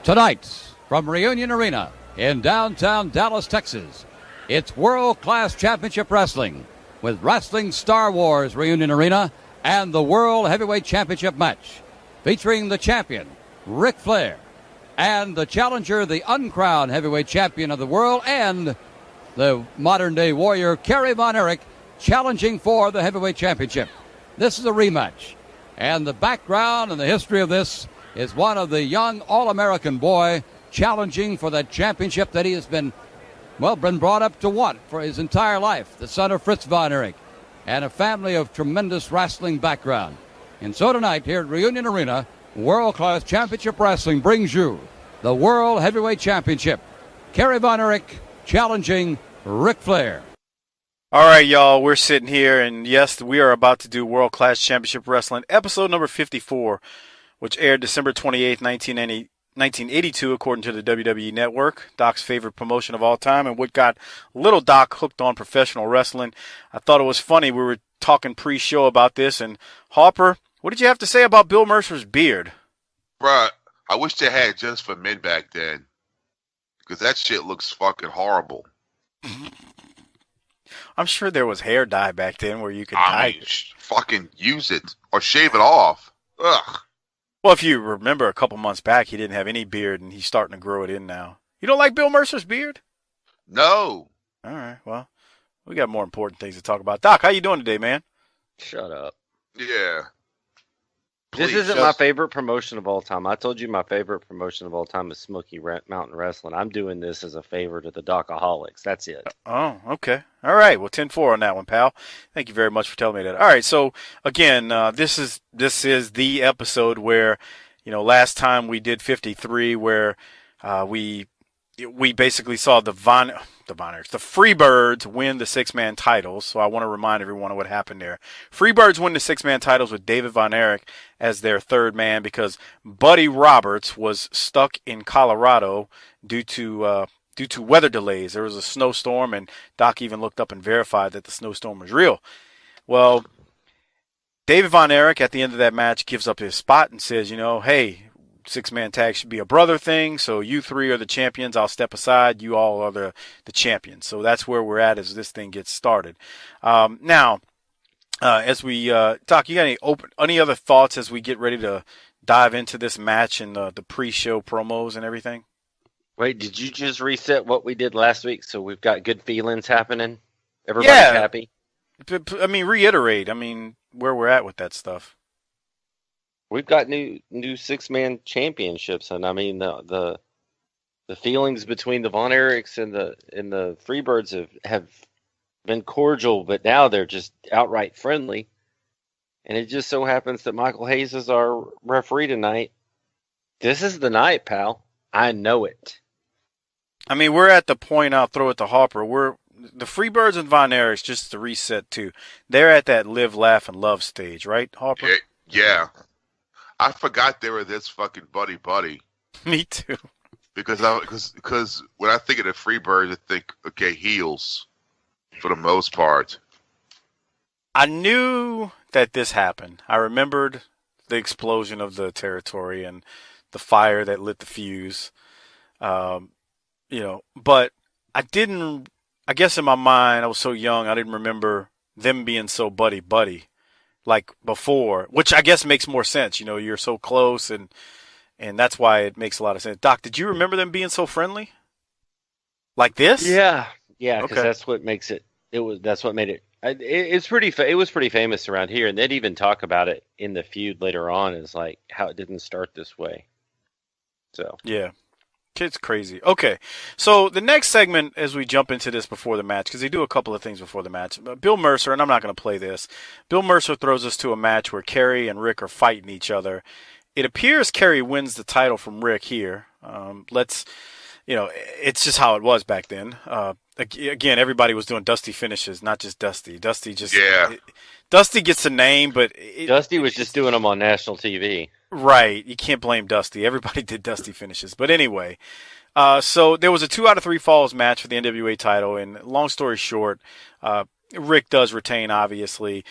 Tonight, from Reunion Arena in downtown Dallas, Texas, it's World-Class Championship Wrestling with Wrestling Star Wars Reunion Arena and the World Heavyweight Championship match featuring the champion, Ric Flair, and the challenger, the uncrowned heavyweight champion of the world, and the modern-day warrior, Kerry Von Erich, challenging for the heavyweight championship. This is a rematch, and the background and the history of this is one of the young All-American boy challenging for the championship that he has been brought up to want for his entire life, the son of Fritz Von Erich, and a family of tremendous wrestling background. And so tonight, here at Reunion Arena, World-Class Championship Wrestling brings you the World Heavyweight Championship. Kerry Von Erich challenging Ric Flair. All right, y'all, we're sitting here, and yes, we are about to do World-Class Championship Wrestling, episode number 54, which aired December 28th, 1982, according to the WWE Network, Doc's favorite promotion of all time, and what got little Doc hooked on professional wrestling. I thought it was funny. We were talking pre-show about this, and Harper, what did you have to say about Bill Mercer's beard? Bruh, I wish they had just for men back then, because that shit looks fucking horrible. I'm sure there was hair dye back then where you could dye it. Fucking use it, or shave it off. Ugh. Well, if you remember a couple months back, he didn't have any beard, and he's starting to grow it in now. You don't like Bill Mercer's beard? No. All right, well, we got more important things to talk about. Doc, how you doing today, man? Shut up. Yeah. This isn't my favorite promotion of all time. I told you my favorite promotion of all time is Smoky Mountain Wrestling. I'm doing this as a favor to the Docaholics. That's it. Oh, okay. All right. Well, 10-4 on that one, pal. Thank you very much for telling me that. All right. So again, this is the episode where, last time we did 53, where we basically saw the Freebirds win the six-man titles. So I want to remind everyone of what happened there. Freebirds win the six-man titles with David Von Erich as their third man because Buddy Roberts was stuck in Colorado due to weather delays. There was a snowstorm, and Doc even looked up and verified that the snowstorm was real. Well, David Von Erich at the end of that match gives up his spot and says, hey, six-man tag should be a brother thing, so you three are the champions. I'll step aside. You all are the champions. So that's where we're at as this thing gets started. Now, as we Doc, you got any other thoughts as we get ready to dive into this match and the pre-show promos and everything? Wait, did you just reset what we did last week so we've got good feelings happening? Everybody's happy? I mean, reiterate. I mean, where we're at with that stuff. We've got new six-man championships, and I mean the feelings between the Von Erichs and the Freebirds have been cordial, but now they're just outright friendly. And it just so happens that Michael Hayes is our referee tonight. This is the night, pal. I know it. I mean, we're at the point, I'll throw it to Harper, the Freebirds and Von Erichs, just to reset too, they're at that live, laugh, and love stage, right, Harper? Yeah. I forgot they were this fucking buddy. Me too. Because when I think of the Freebirds, I think, okay, heels for the most part. I knew that this happened. I remembered the explosion of the territory and the fire that lit the fuse. But I didn't, I guess in my mind, I was so young, I didn't remember them being so buddy like before, which I guess makes more sense. You're so close and that's why it makes a lot of sense. Doc, did you remember them being so friendly? Like this? Yeah, because okay. That's what makes it. That's what made it. It was pretty famous around here, and they'd even talk about it in the feud later on. Is like how it didn't start this way. So yeah, it's crazy. Okay, so the next segment, as we jump into this before the match, because they do a couple of things before the match. Bill Mercer, and I'm not going to play this. Bill Mercer throws us to a match where Kerry and Rick are fighting each other. It appears Kerry wins the title from Rick here. It's just how it was back then. Again, everybody was doing Dusty finishes, not just Dusty. Dusty gets a name, but Dusty was just doing them on national TV. Right. You can't blame Dusty. Everybody did Dusty finishes. But anyway, so there was a 2 out of 3 falls match for the NWA title. And long story short, Rick does retain, obviously.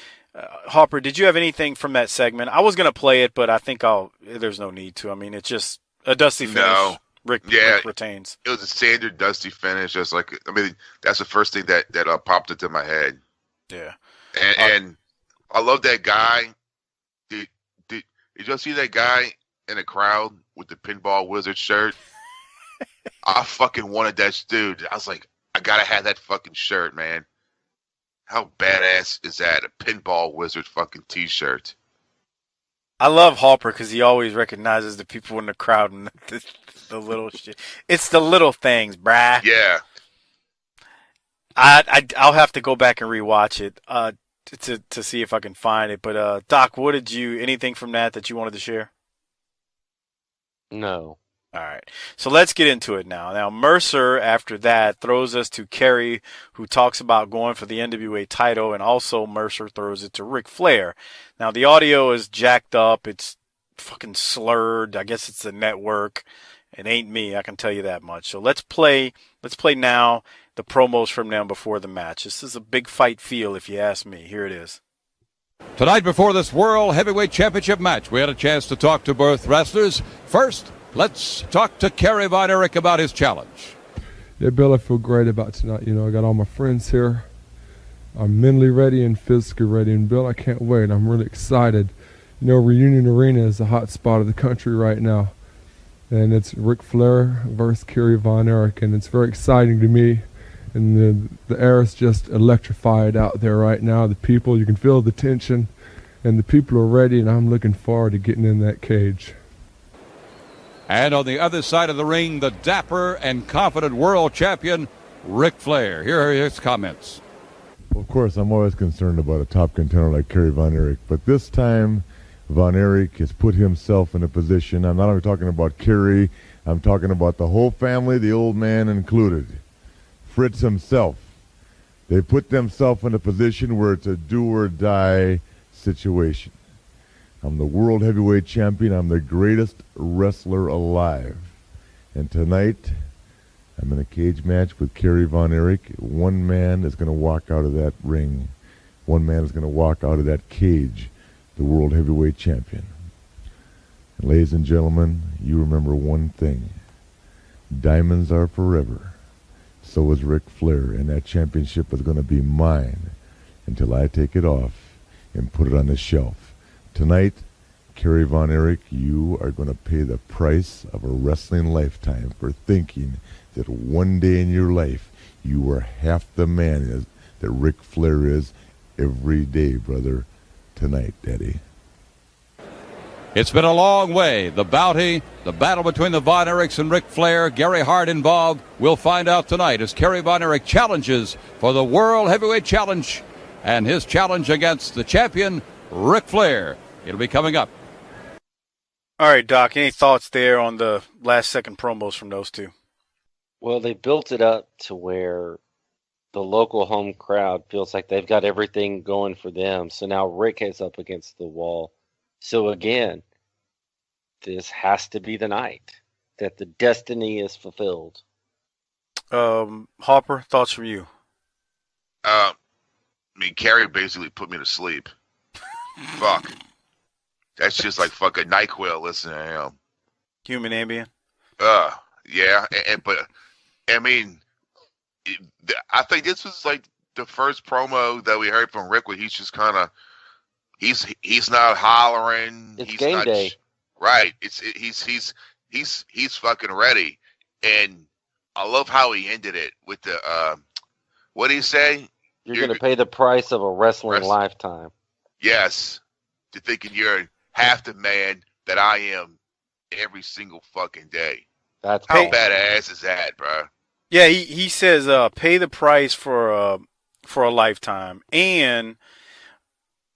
Harper, did you have anything from that segment? I was going to play it, but I think there's no need to. I mean, it's just a Dusty finish. Rick retains. It was a standard dusty finish. Just like, I mean, that's the first thing that popped into my head. Yeah. And I love that guy. Did you see that guy in the crowd with the Pinball Wizard shirt? I fucking wanted that dude. I was like, I gotta have that fucking shirt, man. How badass is that? A Pinball Wizard fucking t-shirt. I love Harper because he always recognizes the people in the crowd and the little shit. It's the little things, brah. Yeah. I'll have to go back and rewatch it to see if I can find it. But Doc, anything from that you wanted to share? No. All right. So let's get into it now. Now, Mercer, after that, throws us to Kerry, who talks about going for the NWA title, and also Mercer throws it to Ric Flair. Now, the audio is jacked up. It's fucking slurred. I guess it's the network. It ain't me, I can tell you that much. So let's play now the promos from them before the match. This is a big fight feel, if you ask me. Here it is. Tonight, before this World Heavyweight Championship match, we had a chance to talk to both wrestlers. First, let's talk to Kerry Von Erich about his challenge. Yeah, Bill, I feel great about tonight. You know, I got all my friends here. I'm mentally ready and physically ready. And, Bill, I can't wait. I'm really excited. You know, Reunion Arena is the hot spot of the country right now. And it's Ric Flair versus Kerry Von Erich. And it's very exciting to me. And the air is just electrified out there right now. The people, you can feel the tension. And the people are ready, and I'm looking forward to getting in that cage. And on the other side of the ring, the dapper and confident world champion, Ric Flair. Here are his comments. Well, of course, I'm always concerned about a top contender like Kerry Von Erich, but this time Von Erich has put himself in a position. I'm not only talking about Kerry, I'm talking about the whole family, the old man included. Fritz himself. They put themselves in a position where it's a do-or-die situation. I'm the world heavyweight champion. I'm the greatest wrestler alive. And tonight, I'm in a cage match with Kerry Von Erich. One man is going to walk out of that ring. One man is going to walk out of that cage, the world heavyweight champion. And ladies and gentlemen, you remember one thing. Diamonds are forever. So is Ric Flair, and that championship is going to be mine until I take it off and put it on the shelf. Tonight, Kerry Von Erich, you are going to pay the price of a wrestling lifetime for thinking that one day in your life you were half the man that Ric Flair is every day, brother. Tonight, Daddy. It's been a long way. The bounty, the battle between the Von Erichs and Ric Flair, Gary Hart involved. We'll find out tonight as Kerry Von Erich challenges for the World Heavyweight Challenge and his challenge against the champion, Ric Flair. It'll be coming up. All right, Doc, any thoughts there on the last second promos from those two? Well, they built it up to where the local home crowd feels like they've got everything going for them. So now Rick is up against the wall. So again, this has to be the night that the destiny is fulfilled. Harper, thoughts from you? I mean, Kerry basically put me to sleep. Fuck. That's just like fucking NyQuil listening to him. Human Ambien? Yeah. But, I mean, I think this was like the first promo that we heard from Rick where he's just kind of, he's not hollering. It's he's game not, day. Right. He's fucking ready. And I love how he ended it with the, what did he say? You're going to pay the price of a wrestling lifetime. Yes. To thinking you're half the man that I am every single fucking day. That's how cool. badass is that, bro? Yeah, he says pay the price for a lifetime, and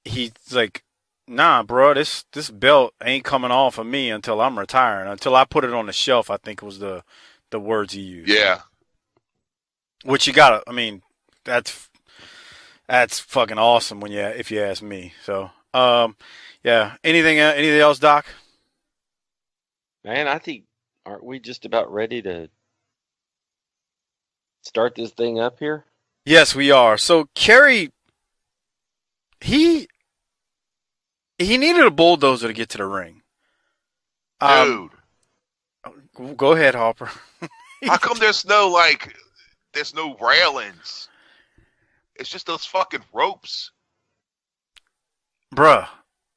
he's like, nah, bro, this belt ain't coming off of me until I'm retiring, until I put it on the shelf. I think was the words he used. Yeah. Which you gotta, I mean, that's fucking awesome if you ask me. So, yeah. Anything else, Doc? Man, I think, aren't we just about ready to start this thing up here? Yes, we are. So Kerry, he needed a bulldozer to get to the ring. Dude. Go ahead, Harper. How come there's no railings? It's just those fucking ropes. Bruh.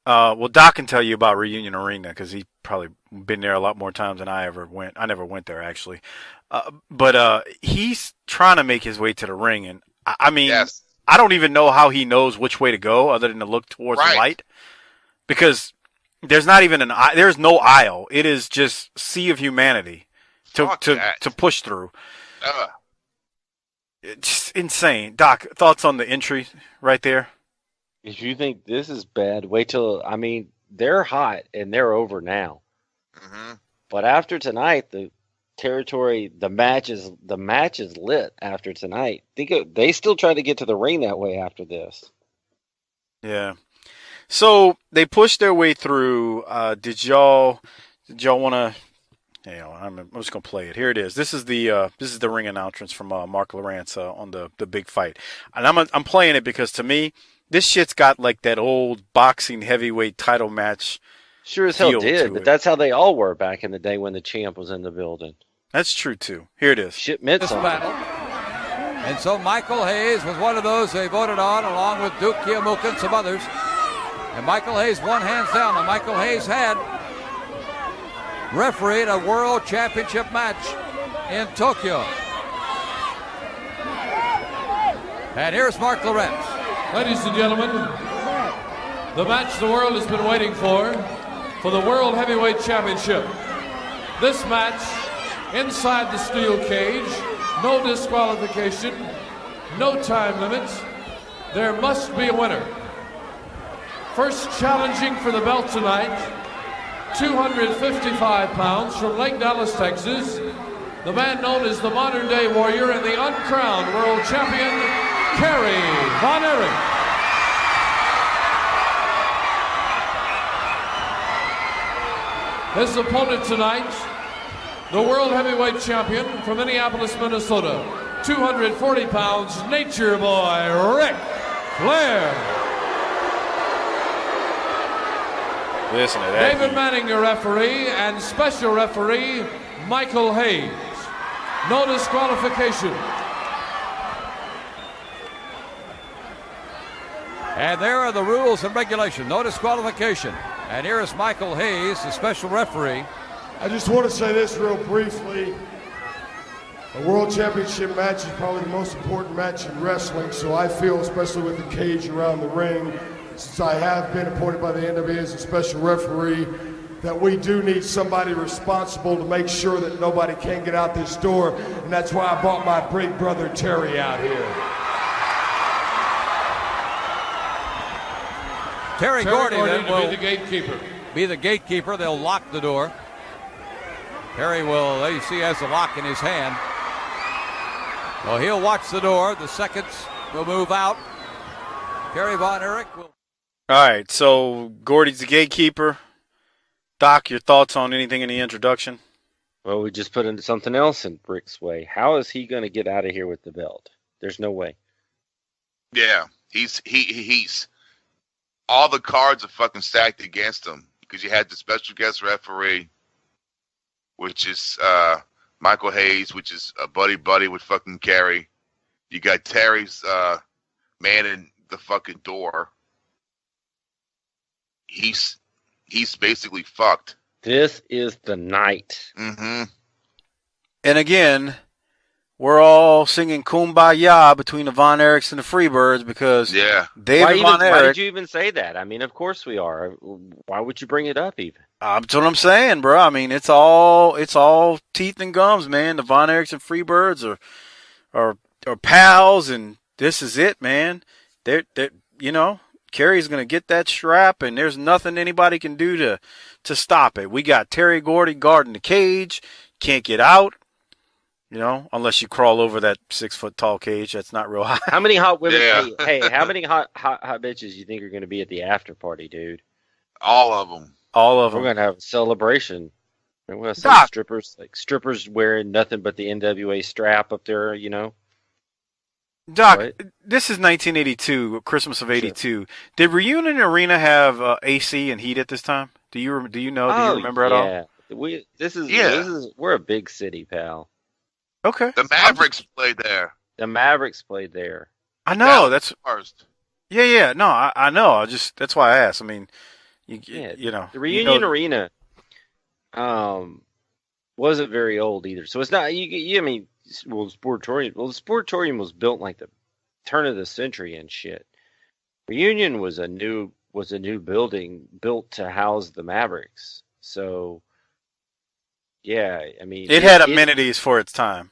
Well, Doc can tell you about Reunion Arena because he's probably been there a lot more times than I ever went. I never went there, actually. But he's trying to make his way to the ring. And, I mean, Yes. I don't even know how he knows which way to go other than to look towards the light. Because there's not even there's no aisle. It is just sea of humanity to push through. It's insane. Doc, thoughts on the entry right there? If you think this is bad, wait till, I mean, they're hot and they're over now. Mm-hmm. But after tonight, the match is lit after tonight. They still try to get to the ring that way after this. Yeah. So they pushed their way through. Did y'all want to? I'm just gonna play it. Here it is. This is the ring announcements from Mark Lawrence on the big fight, and I'm playing it because to me this shit's got like that old boxing heavyweight title match. Sure as hell did, but that's how they all were back in the day when the champ was in the building. That's true too. Here it is. Shit meant something. Battle. And so Michael Hayes was one of those they voted on, along with Duke Kiyomuka and some others. And Michael Hayes won hands down. And Michael Hayes had refereed a world championship match in Tokyo. And here's Mark Lawrence. Ladies and gentlemen, the match the world has been waiting for the World Heavyweight Championship. This match, inside the steel cage, no disqualification, no time limits. There must be a winner. First challenging for the belt tonight, 255 pounds from Lake Dallas, Texas, the man known as the modern-day warrior and the uncrowned world champion, Kerry Von Erich. His opponent tonight, the world heavyweight champion from Minneapolis, Minnesota, 240 pounds, Nature Boy, Ric Flair. Listen to that. David Manning, your referee, and special referee, Michael Hayes. No disqualification. And there are the rules and regulations. No disqualification. And here is Michael Hayes, the special referee. I just want to say this real briefly. A world championship match is probably the most important match in wrestling, so I feel, especially with the cage around the ring, since I have been appointed by the NWA as a special referee, that we do need somebody responsible to make sure that nobody can get out this door, and that's why I brought my big brother Terry out here. Terry Gordy then to will be the gatekeeper. be the gatekeeper. They'll lock the door. Terry will, there you see, has the lock in his hand. Well, he'll watch the door. The seconds will move out. Kerry Von Erich will. All right, so Gordy's the gatekeeper. Doc, your thoughts on anything in the introduction? Well, we just put into something else in Ric's way. How is he going to get out of here with the belt? There's no way. Yeah, he's all the cards are fucking stacked against him because you had the special guest referee, which is Michael Hayes, which is a buddy with fucking Kerry. You got Terry's man in the fucking door. He's basically fucked. This is the night. Mm-hmm. And again, we're all singing Kumbaya between the Von Erichs and the Freebirds because David Von Erich. Why did you even say that? I mean, of course we are. Why would you bring it up even? That's what I'm saying, bro. I mean, it's all teeth and gums, man. The Von Erichs and Freebirds are pals, and this is it, man. They're Kerry's gonna get that strap, and there's nothing anybody can do to stop it. We got Terry Gordy guarding the cage, can't get out. Unless you crawl over that 6 foot tall cage, that's not real high. How many hot women? Yeah. Hey, how many hot bitches you think are going to be at the after party, dude? All of them. All of them. We're going to have a celebration. We're going to see strippers wearing nothing but the NWA strap up there, Doc, what? This is 1982, Christmas of '82. Sure. Did Reunion Arena have AC and heat at this time? Do you know? Do you remember at all? We're a big city, pal. Okay. The Mavericks played there. The Mavericks played there. I know that's first. Yeah. No, I know. That's why I asked. I mean, you know, the Reunion Arena, wasn't very old either. So it's not. I mean, the Sportatorium was built like the turn of the century and shit. Reunion was a new building built to house the Mavericks. So, yeah, I mean, it had amenities for its time.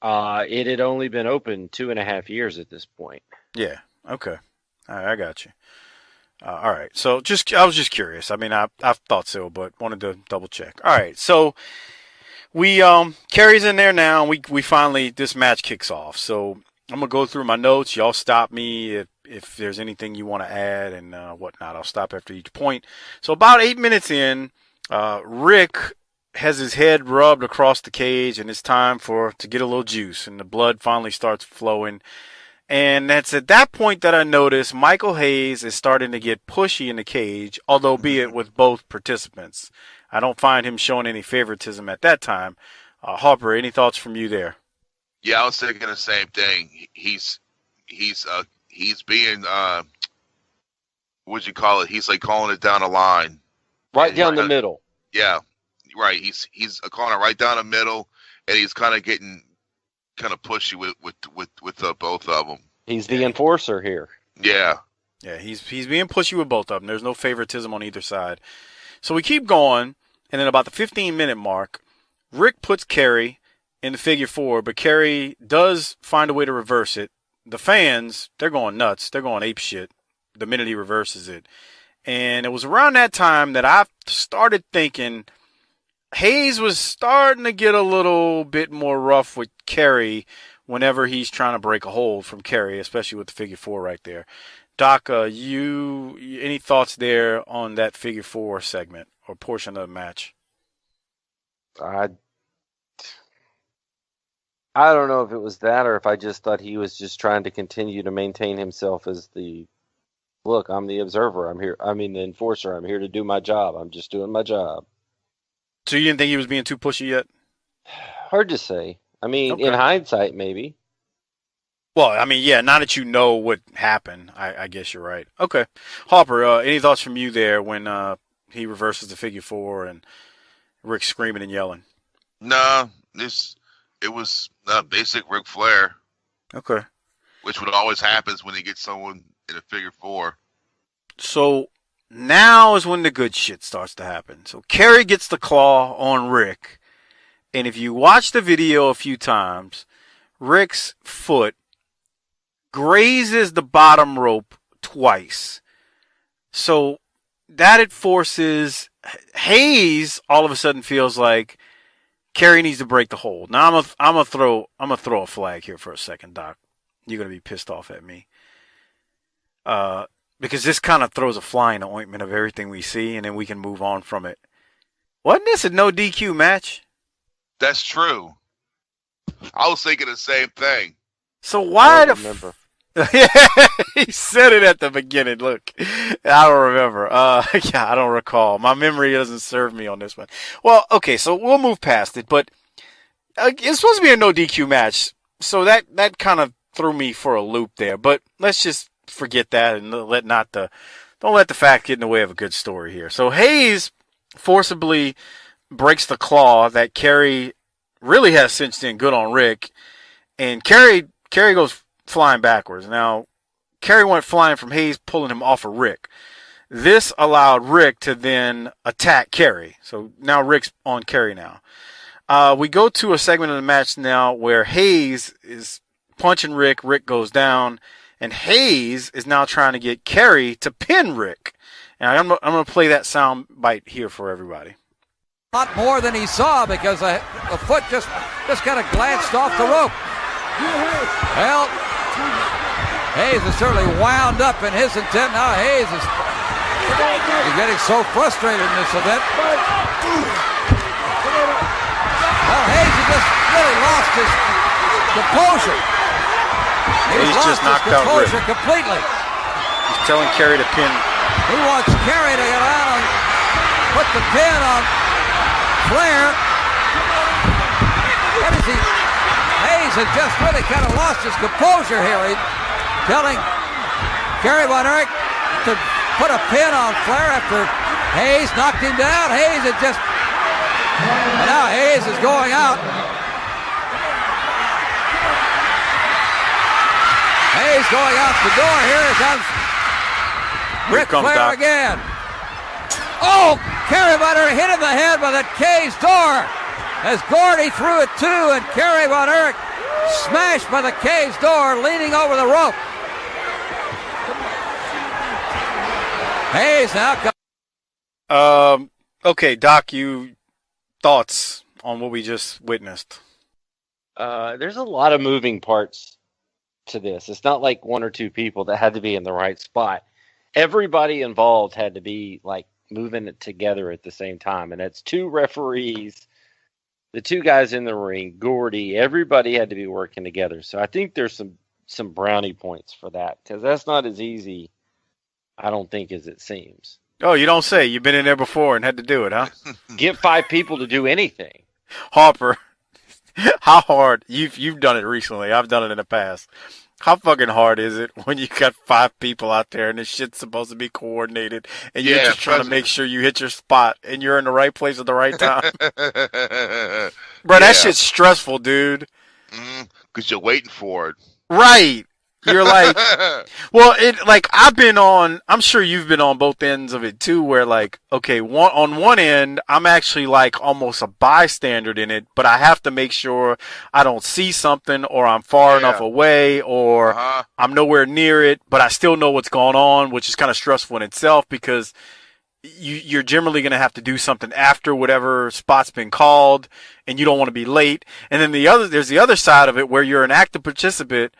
It had only been open 2.5 years at this point. Yeah. Okay. All right, I got you. All right. So I was just curious. I mean, I thought so, but wanted to double check. All right. So we Kerry's in there now. And we finally, this match kicks off. So I'm gonna go through my notes. Y'all stop me if there's anything you want to add and whatnot. I'll stop after each point. So about 8 minutes in, Rick has his head rubbed across the cage, and it's time to get a little juice, and the blood finally starts flowing. And that's at that point that I notice Michael Hayes is starting to get pushy in the cage, although be it with both participants. I don't find him showing any favoritism at that time. Harper, any thoughts from you there? Yeah, I was thinking the same thing. He's being what'd you call it? He's like calling it down the line, right down the middle. Yeah, right. He's calling it right down the middle, and he's kind of getting kind of pushy with both of them. He's the enforcer here. Yeah. Yeah, he's being pushy with both of them. There's no favoritism on either side. So we keep going, and then about the 15-minute mark, Rick puts Kerry in the figure four, but Kerry does find a way to reverse it. The fans, they're going nuts. They're going ape shit the minute he reverses it. And it was around that time that I started thinking Hayes was starting to get a little bit more rough with Kerry whenever he's trying to break a hold from Kerry, especially with the figure four right there. Doc, any thoughts there on that figure four segment or portion of the match? I don't know if it was that or if I just thought he was just trying to continue to maintain himself as look, I'm the observer. I'm here. I mean, the enforcer. I'm here to do my job. I'm just doing my job. So you didn't think he was being too pushy yet? Hard to say. I mean, Okay. In hindsight, maybe. Well, I mean, yeah, now that you know what happened, I guess you're right. Okay. Harper, any thoughts from you there when he reverses the figure four and Rick screaming and yelling? Nah, it was basic Ric Flair. Okay. Which would always happens when he gets someone in a figure four. So now is when the good shit starts to happen. So Kerry gets the claw on Rick, and if you watch the video a few times, Rick's foot grazes the bottom rope twice. So that it forces Hayes all of a sudden feels like Kerry needs to break the hold. Now I'm gonna throw a flag here for a second, Doc. You're gonna be pissed off at me. Because this kind of throws a fly in the ointment of everything we see, and then we can move on from it. Wasn't this a no DQ match? That's true. I was thinking the same thing. So why I don't remember. He said it at the beginning. Look, I don't remember. Yeah, I don't recall. My memory doesn't serve me on this one. Well, okay, so we'll move past it, but it's supposed to be a no DQ match, so that kind of threw me for a loop there. But let's just forget that and don't let the fact get in the way of a good story here. So Hayes forcibly breaks the claw that Kerry really has cinched in good on Rick, and Kerry goes flying backwards. Now, Kerry went flying from Hayes, pulling him off of Rick. This allowed Rick to then attack Kerry. So now Rick's on Kerry now. We go to a segment of the match now where Hayes is punching Rick. Rick goes down, and Hayes is now trying to get Kerry to pin Rick. And I'm going to play that sound bite here for everybody. A lot more than he saw because the foot just kind of glanced off the rope. Well, Hayes is certainly wound up in his intent. Now Hayes is getting so frustrated in this event. Well, Hayes has just really lost his composure. He's lost just knocked his out Rick. composure completely. He's telling Kerry to pin. He wants Kerry to get out and put the pin on Flair. What is he? Hayes has just really kind of lost his composure here. He's telling Kerry Von Erich to put a pin on Flair after Hayes knocked him down. Hayes had just... And now Hayes is going out. Hayes going out the door. Here comes Ric Flair Doc. again. Oh, Kerry Von Erich hit in the head by that cage door as Gordy threw it too, and Kerry Von Erich smashed by the cage door, leaning over the rope. Hayes now comes. Okay, Doc, you thoughts on what we just witnessed? There's a lot of moving parts to this. It's not like one or two people that had to be in the right spot. Everybody involved had to be like moving it together at the same time, and that's two referees, the two guys in the ring, Gordy. Everybody had to be working together. So I think there's some brownie points for that, because that's not as easy, I don't think, as it seems. Oh, you don't say. You've been in there before and had to do it, huh? Get 5 people to do anything. Harper, how hard? You've done it recently. I've done it in the past. How fucking hard is it when you got 5 people out there and this shit's supposed to be coordinated and you're just trying to make sure you hit your spot and you're in the right place at the right time? Bro, that shit's stressful, dude. Because you're waiting for it. Right. You're like, well, I'm sure you've been on both ends of it too, where like, okay, on one end, I'm actually like almost a bystander in it, but I have to make sure I don't see something or I'm far enough away or I'm nowhere near it, but I still know what's going on, which is kind of stressful in itself because you're generally going to have to do something after whatever spot's been called and you don't want to be late. And then there's the other side of it where you're an active participant,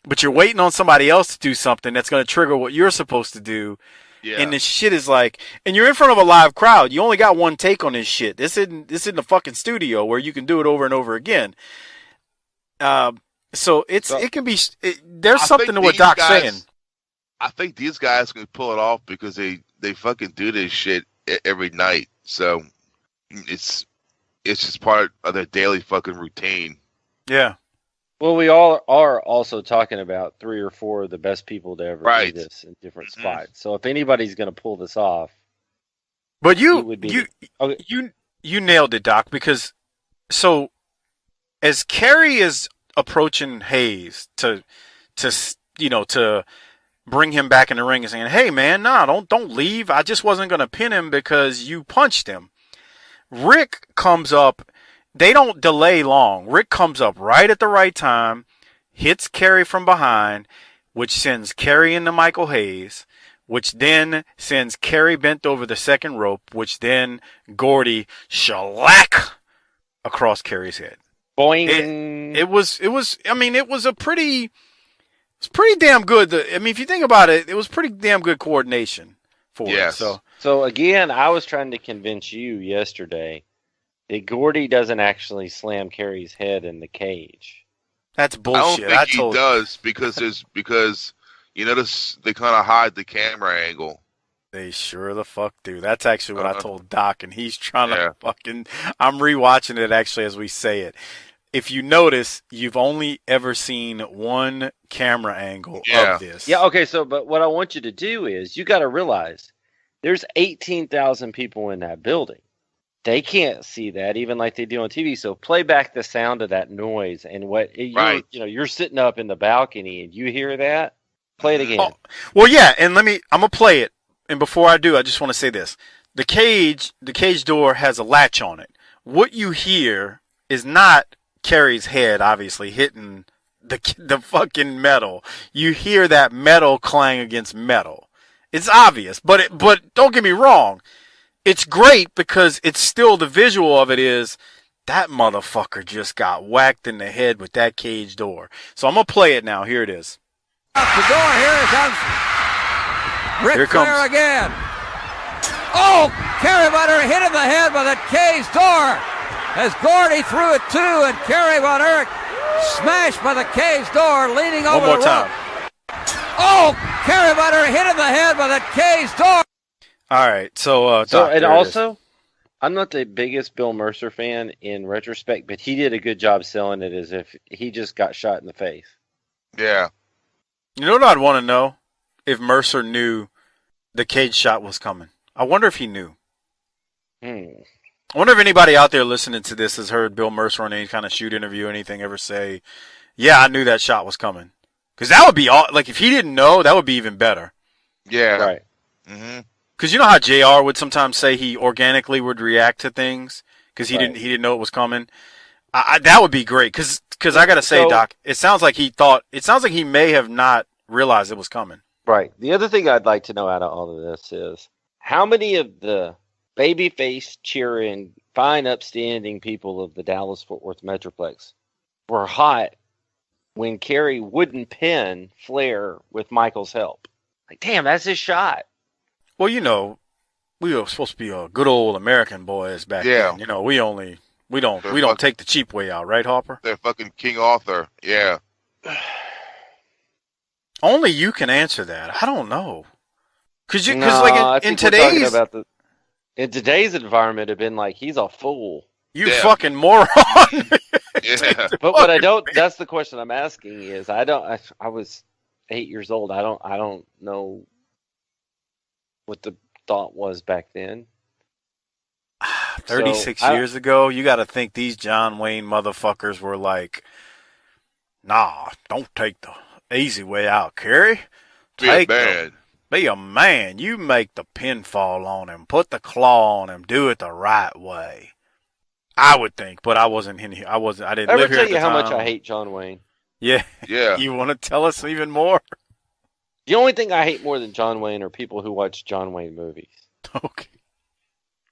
but you're waiting on somebody else to do something that's going to trigger what you're supposed to do. Yeah. And this shit is like, and you're in front of a live crowd. You only got one take on this shit. This isn't a fucking studio where you can do it over and over again. So it can be, there's something to what Doc's saying. I think these guys can pull it off because they fucking do this shit every night. So it's just part of their daily fucking routine. Yeah. Well, we all are also talking about 3 or 4 of the best people to ever do this in different spots. So if anybody's going to pull this off, but you nailed it, Doc. Because so as Kerry is approaching Hayes to bring him back in the ring and saying, "Hey, man, don't leave. I just wasn't going to pin him because you punched him." Rick comes up. They don't delay long. Rick comes up right at the right time, hits Kerry from behind, which sends Kerry into Michael Hayes, which then sends Kerry bent over the second rope, which then Gordy shellac across Kerry's head. Boing. It was pretty damn good. If you think about it, it was pretty damn good coordination for it. So again, I was trying to convince you yesterday that Gordy doesn't actually slam Kerry's head in the cage. That's bullshit. I don't think he does because you notice they kind of hide the camera angle. They sure the fuck do. That's actually what I told Doc, and he's trying to fucking. I'm rewatching it actually as we say it. If you notice, you've only ever seen one camera angle of this. Yeah. Okay. But what I want you to do is you got to realize there's 18,000 people in that building. They can't see that even like they do on TV. So play back the sound of that noise and you're sitting up in the balcony and you hear that. Play it again. Oh, well, yeah, and I'm gonna play it. And before I do, I just want to say this: the cage door has a latch on it. What you hear is not Kerry's head, obviously hitting the fucking metal. You hear that metal clang against metal. It's obvious, but don't get me wrong. It's great because it's still the visual of it is that motherfucker just got whacked in the head with that cage door. So I'm going to play it now. Here it is. Out the door, here comes Ric Flair again. Oh, Kerry Von Erich hit in the head by that cage door as Gordy threw it too, and Kerry Von Erich smashed by the cage door, leaning over the rope. One more time. Oh, Kerry Von Erich hit in the head by that cage door. All right, so and also, I'm not the biggest Bill Mercer fan in retrospect, but he did a good job selling it as if he just got shot in the face. Yeah. You know what I'd want to know? If Mercer knew the cage shot was coming. I wonder if he knew. I wonder if anybody out there listening to this has heard Bill Mercer on any kind of shoot interview or anything ever say, yeah, I knew that shot was coming. Because that would be all, like, if he didn't know, that would be even better. Yeah. Right. Mm-hmm. Because you know how JR would sometimes say he organically would react to things because he didn't know it was coming. That would be great. Because I gotta say, Doc, it sounds like he may have not realized it was coming. Right. The other thing I'd like to know out of all of this is how many of the babyface cheering, fine, upstanding people of the Dallas-Fort Worth Metroplex were hot when Kerry wouldn't pin Flair with Michael's help? Like, damn, that's his shot. Well, you know, we were supposed to be good old American boys back then. You know, we don't take the cheap way out, right, Harper? They're fucking King Arthur. Yeah. Only you can answer that. I don't know. Because in today's environment, it'd been like, he's a fool. You fucking moron. Yeah. But what I don't, that's the question I'm asking is, I was 8 years old. I don't know what the thought was back then. 36 years ago, you got to think these John Wayne motherfuckers were like, nah, don't take the easy way out, Kerry. Be a man. You make the pinfall on him, put the claw on him, do it the right way. I would think, but I wasn't in here. I didn't live here at the time. Ever tell you how much I hate John Wayne? Yeah. Yeah. You want to tell us even more? The only thing I hate more than John Wayne are people who watch John Wayne movies. Okay.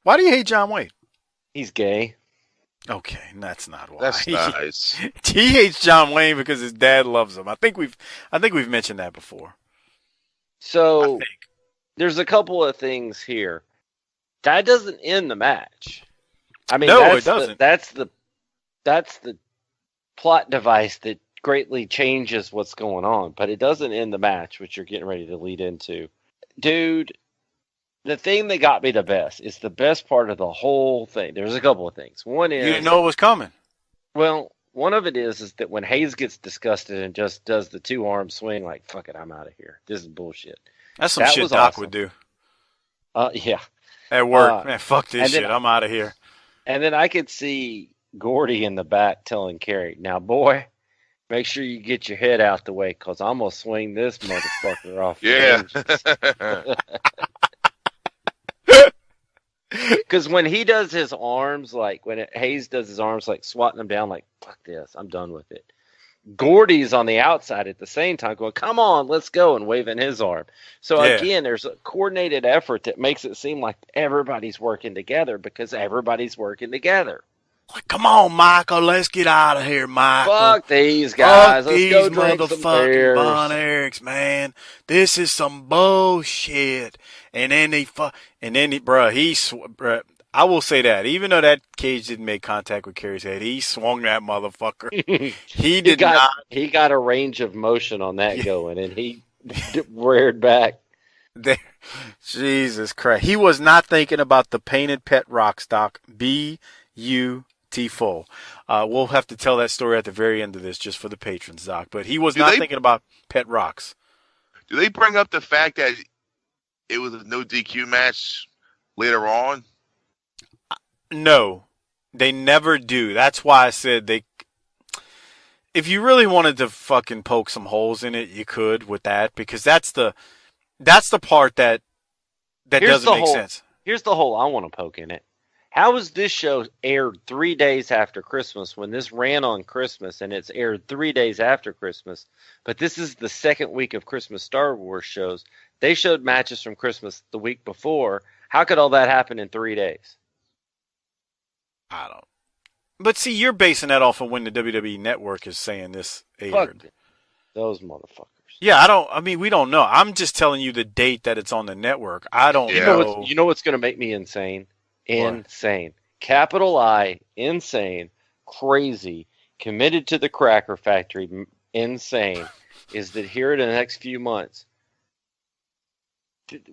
Why do you hate John Wayne? He's gay. Okay, that's not why. That's nice. He hates John Wayne because his dad loves him. I think we've mentioned that before. So there's a couple of things here. That doesn't end the match. I mean, no, it doesn't. That's the plot device that greatly changes what's going on, but it doesn't end the match, which you're getting ready to lead into. Dude, the thing that got me the best is the best part of the whole thing. There's a couple of things. One is, you didn't know it was coming. Well, one of it is that when Hayes gets disgusted and just does the 2-arm swing, like, fuck it, I'm out of here. This is bullshit. That's some shit Doc would do. Yeah. At work, man, fuck this shit. I'm out of here. And then I could see Gordy in the back telling Kerry, now, boy, make sure you get your head out the way, because I'm going to swing this motherfucker off. Yeah. Because when he does his arms, like when Hayes does his arms, like swatting them down, like, fuck this, I'm done with it. Gordy's on the outside at the same time going, come on, let's go, and waving his arm. So again, there's a coordinated effort that makes it seem like everybody's working together because everybody's working together. Like, come on, Michael, let's get out of here, Michael. Fuck these guys. Fuck let's go these drink some motherfucking beers. Von Erichs, man. This is some bullshit. And then I will say that, even though that cage didn't make contact with Kerry's head, he swung that motherfucker. He got a range of motion on that going, and he reared back. Jesus Christ. He was not thinking about the painted pet rock stock. Beautiful. We'll have to tell that story at the very end of this just for the patrons, Doc. But he was not thinking about pet rocks. Do they bring up the fact that it was a no DQ match later on? No, they never do. That's why I said if you really wanted to fucking poke some holes in it, you could with that, because that's the part that doesn't make sense. Here's the hole I want to poke in it. How was this show aired 3 days after Christmas when this ran on Christmas, and it's aired 3 days after Christmas, but this is the second week of Christmas Star Wars shows? They showed matches from Christmas the week before. How could all that happen in 3 days? I don't. But see, you're basing that off of when the WWE Network is saying this aired. Fuck those motherfuckers. Yeah, we don't know. I'm just telling you the date that it's on the network. I don't know. You know what's going to make me insane? Insane. What? Capital I, insane, crazy, committed to the Cracker Factory, insane, is that here in the next few months,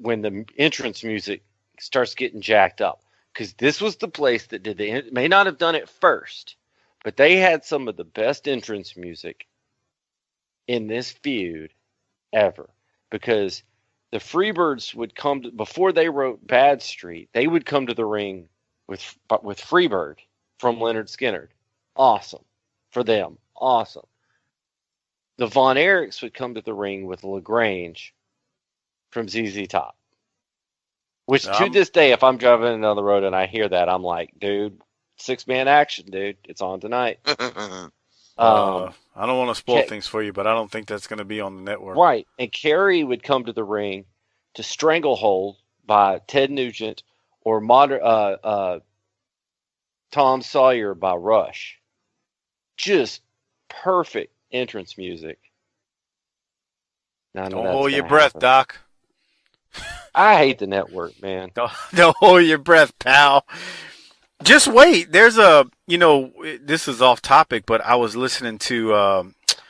when the entrance music starts getting jacked up, because this was the place that did the, may not have done it first, but they had some of the best entrance music in this feud ever, because the Freebirds would come to, before they wrote Bad Street, they would come to the ring with Freebird from Leonard Skinner. Awesome. For them. Awesome. The Von Erichs would come to the ring with LaGrange from ZZ Top. Which to this day, if I'm driving down the road and I hear that, I'm like, dude, 6-man action, dude. It's on tonight. I don't want to spoil things for you, but I don't think that's going to be on the network. Right. And Kerry would come to the ring to Stranglehold by Ted Nugent or Tom Sawyer by Rush. Just perfect entrance music. Now, don't hold your breath, Doc. I hate the network, man. Don't hold your breath, pal. Just wait. There's a, this is off topic, but I was listening to.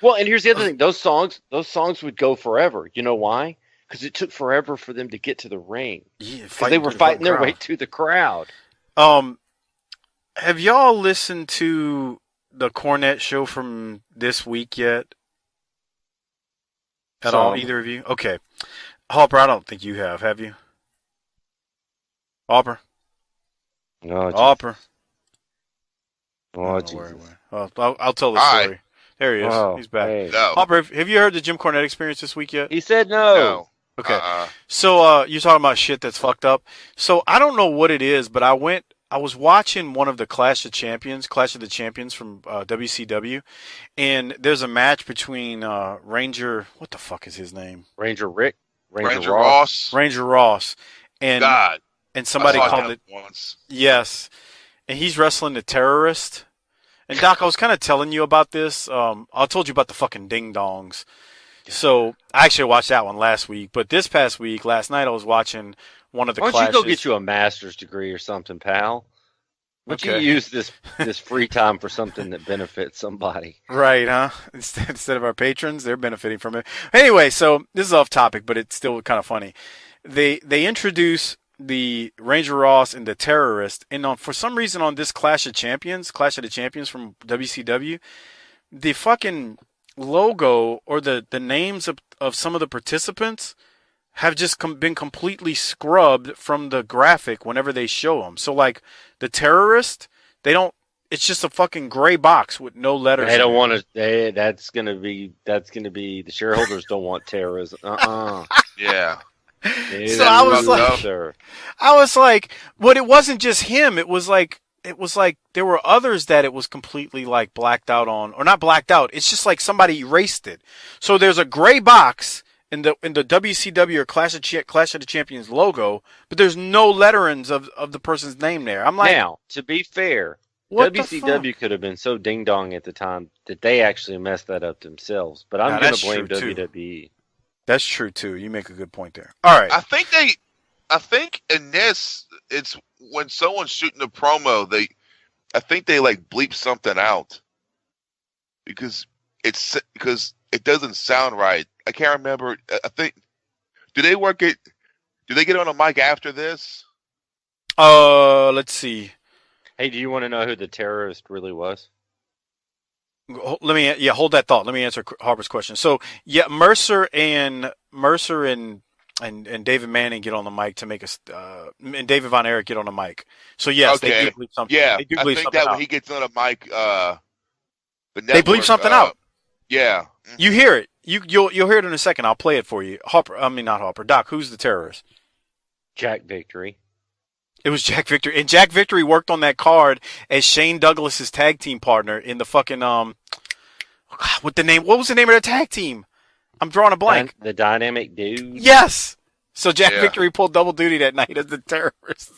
Well, and here's the other thing. Those songs would go forever. You know why? Because it took forever for them to get to the ring. Yeah, because they were fighting their way to the crowd. Have y'all listened to the Cornette show from this week yet? At all, either of you? Okay. Harper, I don't think you have you? Harper? No, Harper. Oh, Jesus. I'll tell the story. There he is. Oh, he's back. Hey. No. Harper, have you heard the Jim Cornette experience this week yet? He said no. Okay. So you're talking about shit that's fucked up. So I don't know what it is, but I was watching one of the Clash of the Champions from WCW, and there's a match between Ranger. What the fuck is his name? Ranger Rick. Ranger Ross. Ranger Ross. And God. And somebody called it once. Yes, and he's wrestling the Terrorist. And Doc, I was kind of telling you about this. I told you about the fucking ding dongs. So I actually watched that one last week, but this past week, last night, I was watching one of the. Why don't clashes. you go get you a master's degree or something, pal? Why don't you use this free time for something that benefits somebody? Right, huh? Instead of our patrons, they're benefiting from it. Anyway, so this is off topic, but it's still kind of funny. They introduce the Ranger Ross and the Terrorist, and for some reason on this Clash of the Champions from WCW, the fucking logo or the names of some of the participants have just been completely scrubbed from the graphic whenever they show them. So like the Terrorist, it's just a fucking gray box with no letters. They don't want to. That's gonna be. The shareholders don't want terrorism. Yeah. So I was like, but it wasn't just him. It was like there were others that it was completely like blacked out on, or not blacked out. It's just like somebody erased it. So there's a gray box in the WCW or Clash of the Champions logo, but there's no letterings of the person's name there. I'm like, now to be fair, WCW could have been so ding dong at the time that they actually messed that up themselves. But I'm going to blame WWE. That's true too. You make a good point there. All right. I think in this, it's when someone's shooting a promo, I think they like bleep something out because it doesn't sound right. I can't remember. I think do they get on a mic after this? Let's see. Hey, do you want to know who the Terrorist really was? Hold that thought. Let me answer Harper's question. So, yeah, Mercer and David Manning get on the mic to make us, and David Von Erich get on the mic. So yes, okay. They do bleep something. Yeah, they do bleep I think something that out. when he gets on a mic, they bleep something out. Yeah, you hear it. You'll hear it in a second. I'll play it for you. Not Harper. Doc, who's the Terrorist? Jack Victory. It was Jack Victory, and Jack Victory worked on that card as Shane Douglas's tag team partner in the fucking what was the name of the tag team? I'm drawing a blank. The Dynamic Dude. Yes. So Jack Victory pulled double duty that night as the Terrorist.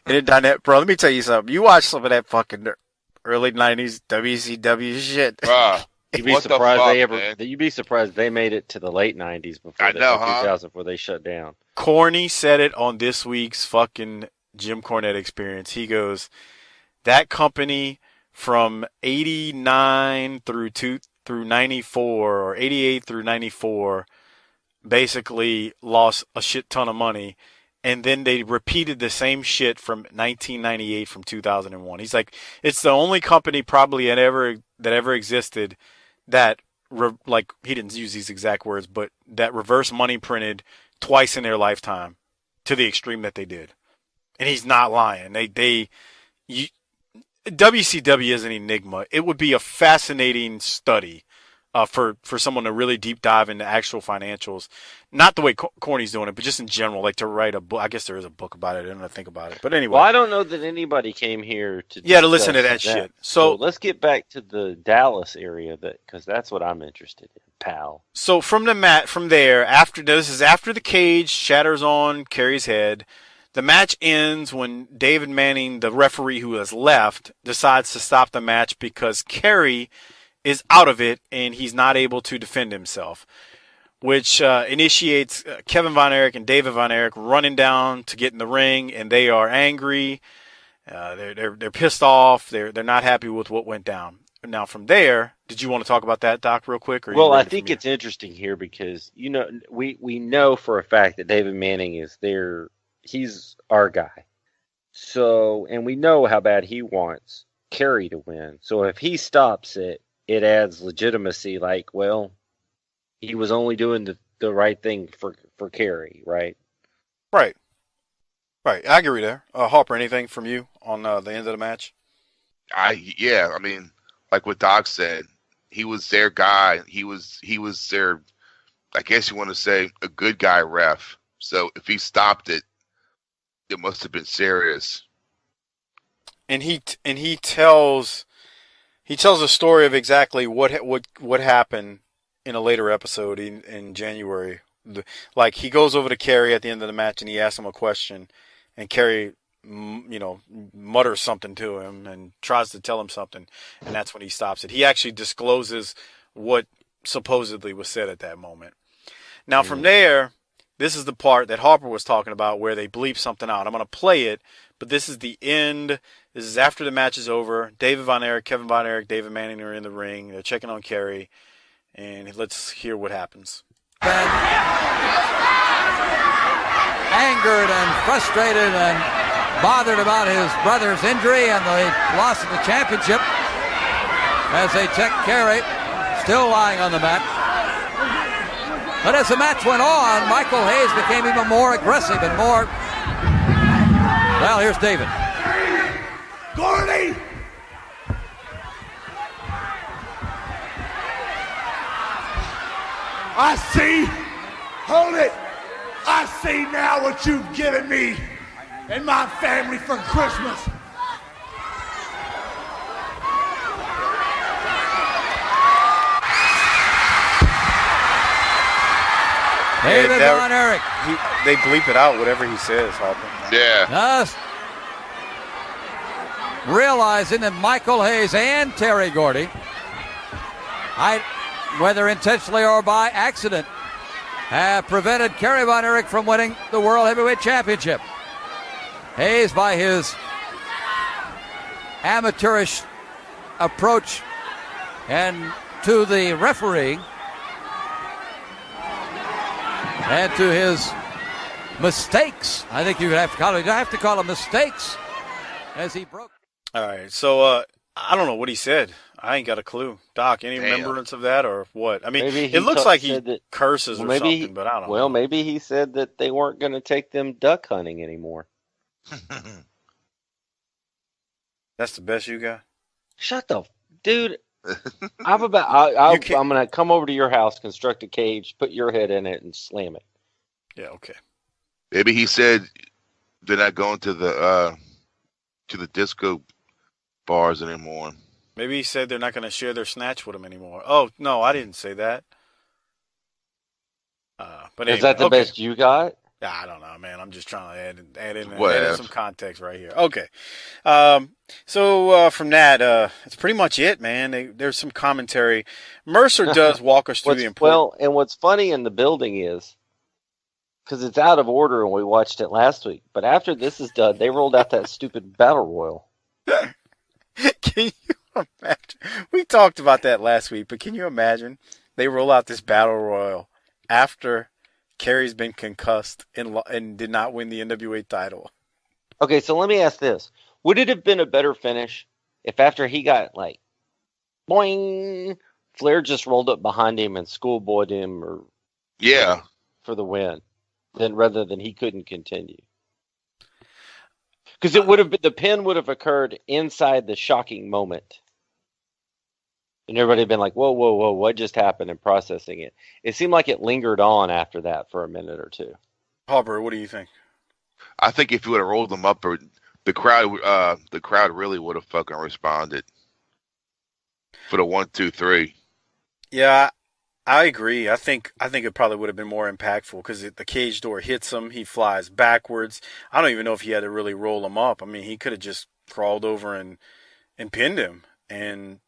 And it done that, bro. Let me tell you something. You watch some of that fucking early '90s WCW shit. You'd be surprised you'd be surprised they made it to the late '90s before 2000 before they shut down. Corny said it on this week's fucking Jim Cornette Experience. He goes, that company from 89 through 94 or 88 through 94 basically lost a shit ton of money, and then they repeated the same shit from 1998 from 2001. He's like, it's the only company probably that ever existed that like, he didn't use these exact words, but that reverse money printed twice in their lifetime to the extreme that they did. And he's not lying. WCW is an enigma. It would be a fascinating study for someone to really deep dive into actual financials. Not the way Corny's doing it, but just in general, like to write a book. I guess there is a book about it. I don't know to think about it. But anyway. Well, I don't know that anybody came here to listen to that shit. So let's get back to the Dallas area, because that's what I'm interested in, pal. So from there, after the cage shatters on Kerry's head, the match ends when David Manning, the referee who has left, decides to stop the match because Kerry is out of it and he's not able to defend himself, which initiates Kevin Von Erich and David Von Erich running down to get in the ring, and they are angry. They're pissed off. They're not happy with what went down. Now from there, did you want to talk about that, Doc, real quick? Well, I think it's interesting here because we know for a fact that David Manning is there. He's our guy. So, and we know how bad he wants Kerry to win. So if he stops it, it adds legitimacy. Like, well, he was only doing the right thing for Kerry, right? Right. I agree there. Harper, anything from you on the end of the match? I mean, like what Doc said, he was their guy. He was their, I guess you want to say, a good guy ref. So if he stopped it, it must have been serious. And he tells a story of exactly what happened in a later episode in January. Like, he goes over to Kerry at the end of the match and he asks him a question, and Kerry, mutters something to him and tries to tell him something, and that's when he stops it. He actually discloses what supposedly was said at that moment. Now, from there, this is the part that Harper was talking about where they bleep something out. I'm going to play it, but this is the end. This is after the match is over. David Von Erich, Kevin Von Erich, David Manning are in the ring. They're checking on Kerry, and let's hear what happens. Angered and frustrated and bothered about his brother's injury and the loss of the championship as they check Kerry, still lying on the mat. But as the match went on, Michael Hayes became even more aggressive and more... Well, here's David. Gordy! I see. Hold it. I see now what you've given me and my family for Christmas. David Von Erich. They bleep it out, whatever he says, Harper. Yeah. Just realizing that Michael Hayes and Terry Gordy, whether intentionally or by accident, have prevented Kerry Von Erich from winning the World Heavyweight Championship. Hayes, by his amateurish approach and to the referee and to his mistakes, I think you have to call them mistakes, as he broke. All right, so I don't know what he said. I ain't got a clue. Doc, any remembrance of that or what? I mean, it looks like he curses or something, but I don't know. Well, maybe he said that they weren't going to take them duck hunting anymore. That's the best you got? Shut the... Dude, I'm going to come over to your house, construct a cage, put your head in it, and slam it. Yeah, okay. Maybe he said they're not going to the disco bars anymore. Maybe he said they're not going to share their snatch with him anymore. Oh, no, I didn't say that. But anyway, is that the best you got? I don't know, man. I'm just trying to add in some context right here. Okay. So from that, it's pretty much it, man. There's some commentary. Mercer does walk us through the important... Well, and what's funny in the building is, because it's out of order and we watched it last week, but after this is done, they rolled out that stupid Battle Royal. Can you imagine? We talked about that last week, but can you imagine they roll out this Battle Royal after Kerry's been concussed and did not win the NWA title. Okay, so let me ask this. Would it have been a better finish if after he got like, boing, Flair just rolled up behind him and schoolboyed him or Yeah. for the win, rather than he couldn't continue? Because it would have been, the pin would have occurred inside the shocking moment. And everybody had been like, whoa, whoa, whoa, what just happened, and processing it. It seemed like it lingered on after that for a minute or two. Harper, what do you think? I think if you would have rolled them up, or the crowd really would have fucking responded for the 1, 2, 3. Yeah, I agree. I think it probably would have been more impactful because the cage door hits him. He flies backwards. I don't even know if he had to really roll him up. I mean, he could have just crawled over and pinned him, and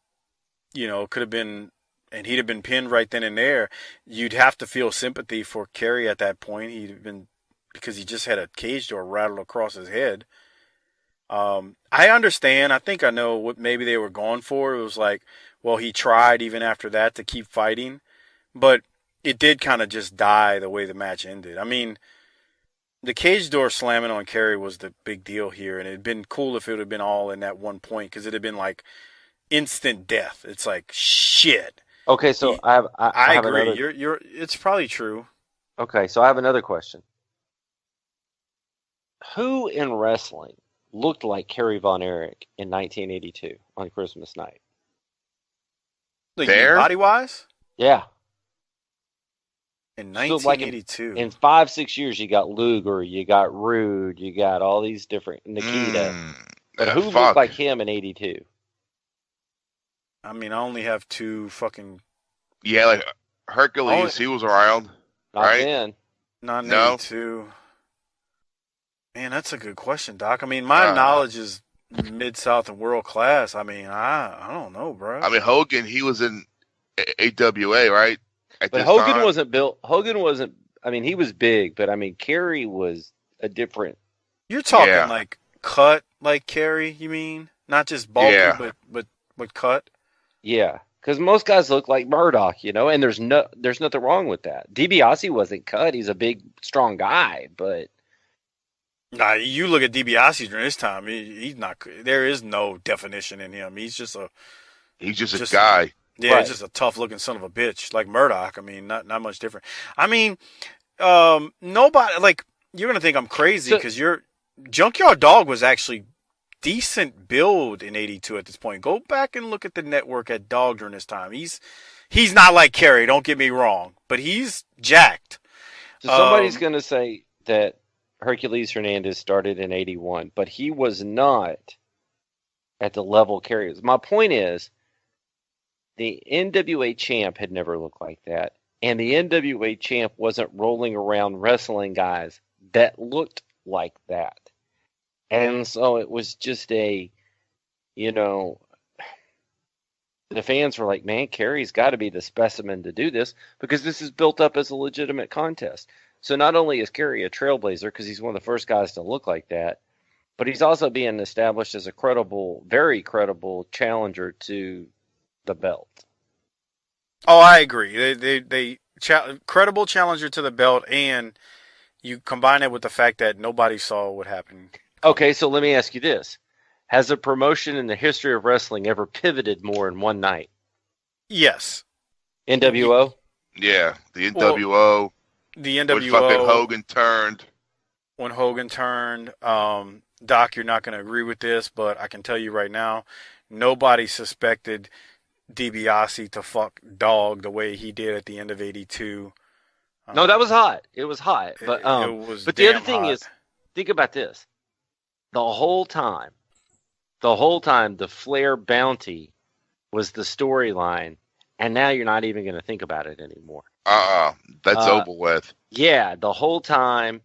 could have been, and he'd have been pinned right then and there. You'd have to feel sympathy for Kerry at that point. He'd have been, because he just had a cage door rattled across his head. I understand. I think I know what maybe they were going for. It was like, well, he tried even after that to keep fighting, but it did kind of just die the way the match ended. I mean, the cage door slamming on Kerry was the big deal here, and it'd been cool if it would have been all in that one point, because it'd have been like instant death. It's like shit. Okay, so I have agree. Another... It's probably true. Okay, so I have another question. Who in wrestling looked like Kerry Von Erich in 1982 on Christmas night? Like There? body-wise? Yeah. In So, like, 1982. in 5-6 years, you got Luger, you got Rude, you got all these different Nikita. But who looked like him in 82? I mean, I only have two fucking... Yeah, like Hercules, he was around, Not right? then. Not in No. 82. Man, that's a good question, Doc. I mean, my knowledge is Mid-South and world class. I mean, I don't know, bro. I mean, Hogan, he was in AWA, right? But Hogan wasn't built. Hogan wasn't. I mean, he was big, but I mean, Kerry was a different. You're talking Yeah. like cut, like Kerry, you mean? Not just bulky, Yeah. but cut? Yeah, because most guys look like Murdoch, and there's nothing wrong with that. DiBiase wasn't cut. He's a big, strong guy, but Nah, you look at DiBiase during his time, he's not. There is no definition in him. He's just a guy. Yeah, Right. he's just a tough-looking son of a bitch, like Murdoch. I mean, not much different. I mean, nobody, like, you're gonna think I'm crazy because Junkyard Dog was actually decent build in '82 at this point. Go back and look at the network at Dog during this time. He's not like Kerry, don't get me wrong, but he's jacked. so somebody's going to say that Hercules Hernandez started in '81, but he was not at the level Kerry was. My point is, the NWA champ had never looked like that, and the NWA champ wasn't rolling around wrestling guys that looked like that. And so it was just the fans were like, man, Kerry's got to be the specimen to do this, because this is built up as a legitimate contest. So not only is Kerry a trailblazer because he's one of the first guys to look like that, but he's also being established as a credible, very credible challenger to the belt. Oh, I agree. They credible challenger to the belt, and you combine it with the fact that nobody saw what happened. Okay, so let me ask you this. Has a promotion in the history of wrestling ever pivoted more in one night? Yes. NWO? Yeah, the NWO. The When NWO. fucking Hogan turned. When Hogan turned, Doc, you're not going to agree with this, but I can tell you right now, nobody suspected DiBiase to fuck Dog the way he did at the end of '82. No, that was hot. It was hot. But it was but the other damn thing hot. is, think about this. The whole time, the Flair bounty was the storyline, and now you're not even going to think about it anymore. That's over with. Yeah, the whole time.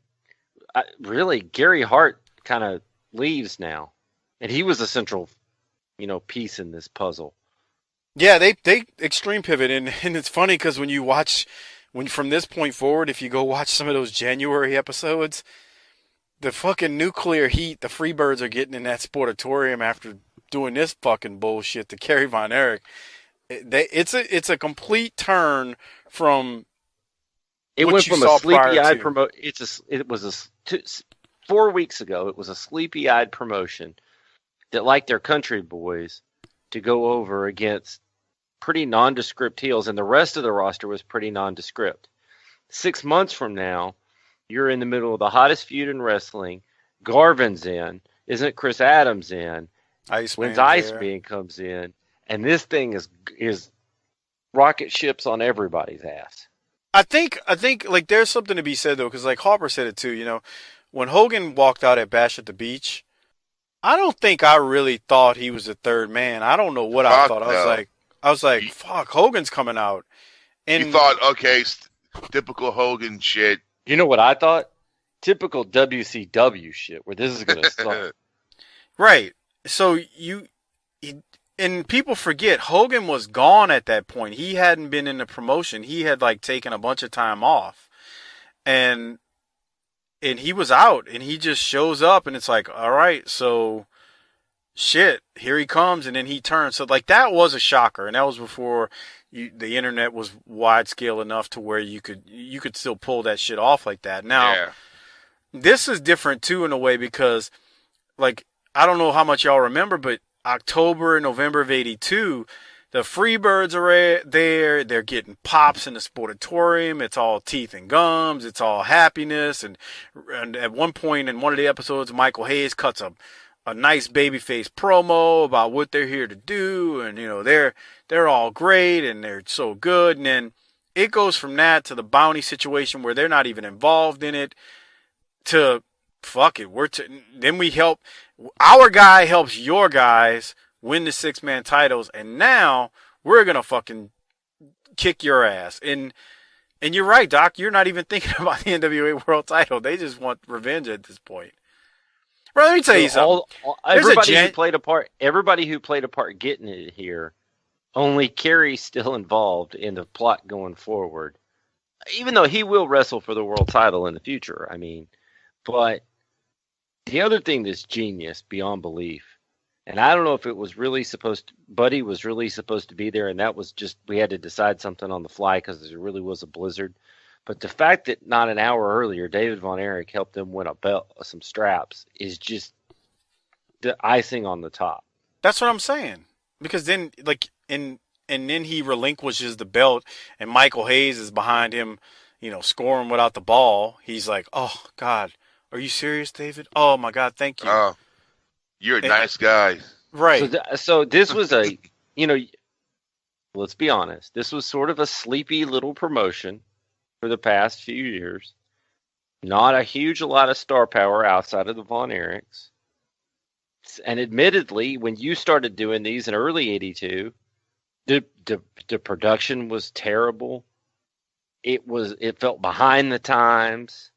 Really, Gary Hart kind of leaves now, and he was a central, piece in this puzzle. Yeah, they extreme pivot, and it's funny because when from this point forward, if you go watch some of those January episodes, the fucking nuclear heat the Freebirds are getting in that sportatorium after doing this fucking bullshit to Kerry Von Erich, it's a complete turn from It what went you from a saw prior sleepy-eyed to. promotion. It was 4 weeks ago. It was a sleepy-eyed promotion that liked their country boys to go over against pretty nondescript heels, and the rest of the roster was pretty nondescript. 6 months from now, you're in the middle of the hottest feud in wrestling. Garvin's in. Isn't Chris Adams in? When's Iceman comes in? And this thing is rocket ships on everybody's ass. I think like there's something to be said though, because like Harper said it too. When Hogan walked out at Bash at the Beach, I don't think I really thought he was the third man. I don't know what I thought. No. I was like, fuck, Hogan's coming out. And You thought, okay, typical Hogan shit. You know what I thought? Typical WCW shit, where this is going to start. Right. So and people forget Hogan was gone at that point. He hadn't been in the promotion. He had like taken a bunch of time off, and he was out, and he just shows up, and it's like, all right, so shit, here he comes, and then he turns. So like that was a shocker, and that was before the internet was wide scale enough to where you could still pull that shit off like that. Now, this is different too in a way because, like, I don't know how much y'all remember, but October and November of '82, the Freebirds are there. They're getting pops in the Sportatorium. It's all teeth and gums. It's all happiness. And at one point in one of the episodes, Michael Hayes cuts a nice babyface promo about what they're here to do. And, they're all great and they're so good. And then it goes from that to the bounty situation where they're not even involved in it to fuck it. Then we help. Our guy helps your guys win the 6-man titles, and now we're gonna fucking kick your ass. And you're right, Doc. You're not even thinking about the NWA World Title. They just want revenge at this point. Bro, let me tell you something. Everybody who played a part getting it here, only Kerry's still involved in the plot going forward. Even though he will wrestle for the world title in the future, but the other thing that's genius beyond belief, and I don't know if it was really Buddy was really supposed to be there, and that was just, we had to decide something on the fly because there really was a blizzard. But the fact that not an hour earlier, David Von Erich helped them win a belt, some straps, is just the icing on the top. That's what I'm saying. Because then, and then he relinquishes the belt, and Michael Hayes is behind him, scoring without the ball. He's like, oh, God. Are you serious, David? Oh, my God, thank you. You're a nice guy. Right. So this was let's be honest. This was sort of a sleepy little promotion for the past few years. Not a lot of star power outside of the Von Erichs. And admittedly, when you started doing these in early '82, the production was terrible. It felt behind the times.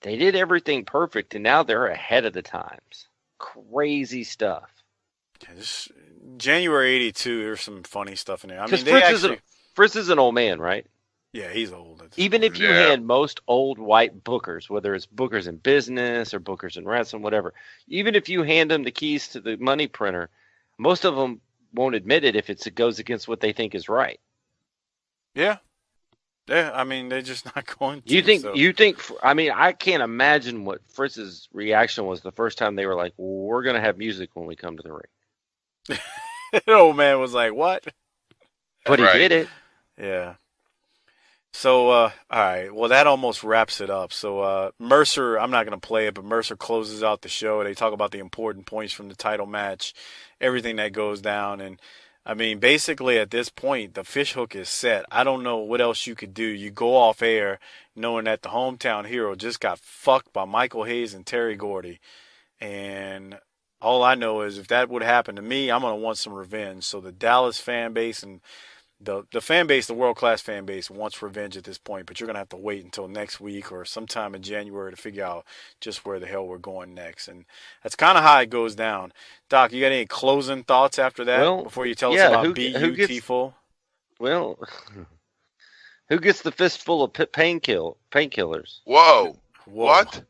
They did everything perfect, and now they're ahead of the times. Crazy stuff. January '82, there's some funny stuff in there. Fritz is an old man, right? Yeah, he's old. Even if you had most old white bookers, whether it's bookers in business or bookers in wrestling, whatever, even if you hand them the keys to the money printer, most of them won't admit it if it goes against what they think is right. Yeah. Yeah, they're just not going to. You think, I can't imagine what Fritz's reaction was the first time they were like, well, we're going to have music when we come to the ring. The old man was like, what? But he did it. Yeah. So, all right. Well, that almost wraps it up. So, Mercer, I'm not going to play it, but Mercer closes out the show. They talk about the important points from the title match, everything that goes down. And, basically at this point, the fishhook is set. I don't know what else you could do. You go off air knowing that the hometown hero just got fucked by Michael Hayes and Terry Gordy. And all I know is if that would happen to me, I'm going to want some revenge. So the Dallas fan base and the fan base, the world-class fan base, wants revenge at this point, but you're going to have to wait until next week or sometime in January to figure out just where the hell we're going next. And that's kind of how it goes down. Doc, you got any closing thoughts after that before you tell us about Beautiful? Well, who gets the fistful of painkillers? Whoa. What?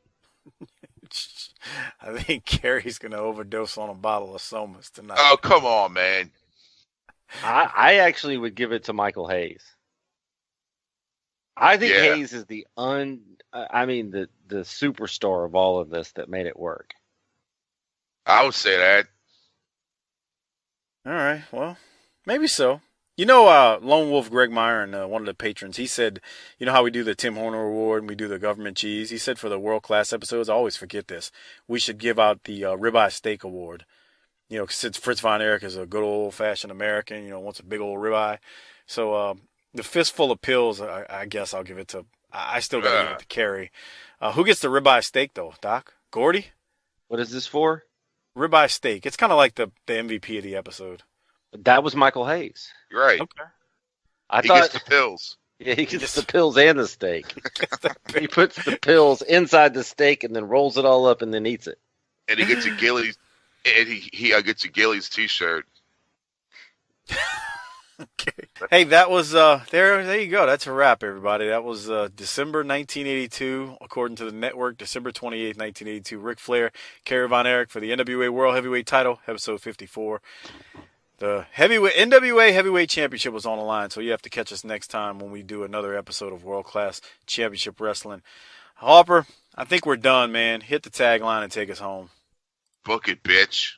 I think Kerry's going to overdose on a bottle of Somas tonight. Oh, come on, man. I actually would give it to Michael Hayes. I think Yeah. Hayes is the superstar of all of this that made it work. I would say that. All right, well, maybe so. You know, Lone Wolf Greg Myron, one of the patrons, he said, you know how we do the Tim Horner Award and we do the government cheese? He said for the world-class episodes, I always forget this, we should give out the Ribeye Steak Award. You know, since Fritz Von Erich is a good old-fashioned American, you know, wants a big old ribeye. So the Fistful of Pills, I guess I'll give it to, I still got to give it to Kerry. Who gets the ribeye steak, though, Doc? Gordy? What is this for? Ribeye steak. It's kind of like the MVP of the episode. That was Michael Hayes. You're right. Okay. He gets the pills. Yeah, he gets the pills and the steak. He puts the pills inside the steak and then rolls it all up and then eats it. And he gets a Gillies, and he gets a Gillies T-shirt. Okay. Hey, that was there you go. That's a wrap, everybody. That was December 1982, according to the network, December 28th, 1982. Ric Flair, Kerry Von Erich for the NWA World Heavyweight title, episode 54. The NWA Heavyweight Championship was on the line, so you have to catch us next time when we do another episode of World Class Championship Wrestling. Harper, I think we're done, man. Hit the tagline and take us home. Book it, bitch.